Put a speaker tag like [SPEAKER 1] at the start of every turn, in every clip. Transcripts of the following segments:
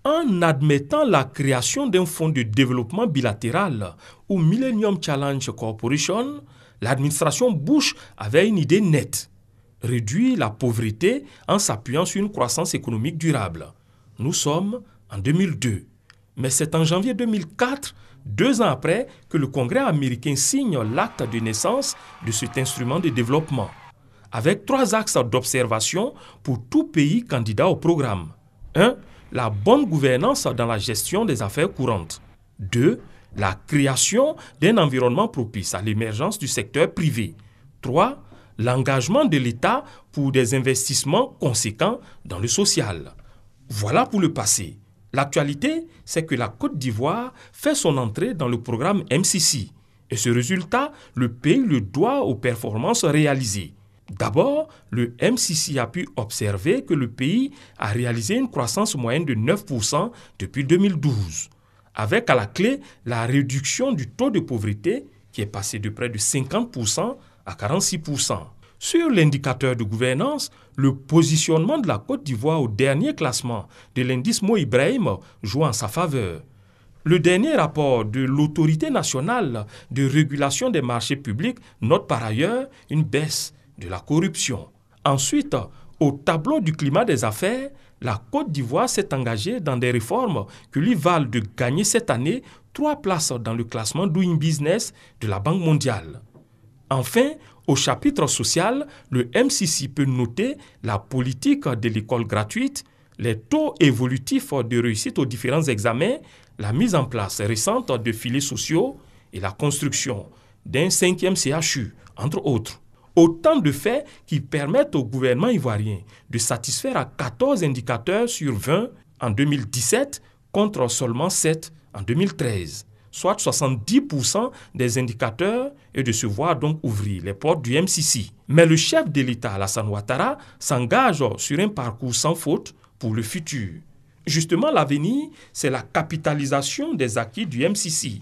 [SPEAKER 1] En admettant la création d'un fonds de développement bilatéral ou Millennium Challenge Corporation, l'administration Bush avait une idée nette: réduire la pauvreté en s'appuyant sur une croissance économique durable. Nous sommes en 2002. Mais c'est en janvier 2004, 2 ans après, que le Congrès américain signe l'acte de naissance de cet instrument de développement, avec 3 axes d'observation pour tout pays candidat au programme. 1. La bonne gouvernance dans la gestion des affaires courantes. 2. La création d'un environnement propice à l'émergence du secteur privé. 3. L'engagement de l'État pour des investissements conséquents dans le social. Voilà pour le passé. L'actualité, c'est que la Côte d'Ivoire fait son entrée dans le programme MCC. Et ce résultat, le pays le doit aux performances réalisées. D'abord, le MCC a pu observer que le pays a réalisé une croissance moyenne de 9% depuis 2012, avec à la clé la réduction du taux de pauvreté qui est passé de près de 50% à 46%. Sur l'indicateur de gouvernance, le positionnement de la Côte d'Ivoire au dernier classement de l'indice Mo Ibrahim joue en sa faveur. Le dernier rapport de l'Autorité nationale de régulation des marchés publics note par ailleurs une baisse de la corruption. Ensuite, au tableau du climat des affaires, la Côte d'Ivoire s'est engagée dans des réformes qui lui valent de gagner cette année 3 places dans le classement Doing Business de la Banque mondiale. Enfin, au chapitre social, le MCC peut noter la politique de l'école gratuite, les taux évolutifs de réussite aux différents examens, la mise en place récente de filets sociaux et la construction d'un 5e CHU, entre autres. Autant de faits qui permettent au gouvernement ivoirien de satisfaire à 14 indicateurs sur 20 en 2017 contre seulement 7 en 2013. Soit 70% des indicateurs, et de se voir donc ouvrir les portes du MCC. Mais le chef de l'État, Alassane Ouattara, s'engage sur un parcours sans faute pour le futur. Justement, l'avenir, c'est la capitalisation des acquis du MCC.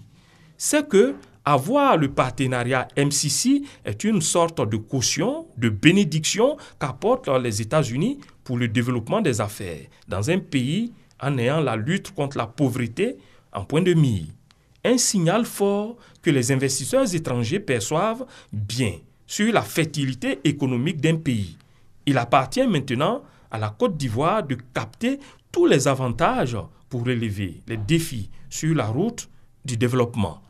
[SPEAKER 1] C'est que avoir le partenariat MCC est une sorte de caution, de bénédiction qu'apportent les États-Unis pour le développement des affaires dans un pays en ayant la lutte contre la pauvreté en point de mire. Un signal fort que les investisseurs étrangers perçoivent bien sur la fertilité économique d'un pays. Il appartient maintenant à la Côte d'Ivoire de capter tous les avantages pour relever les défis sur la route du développement.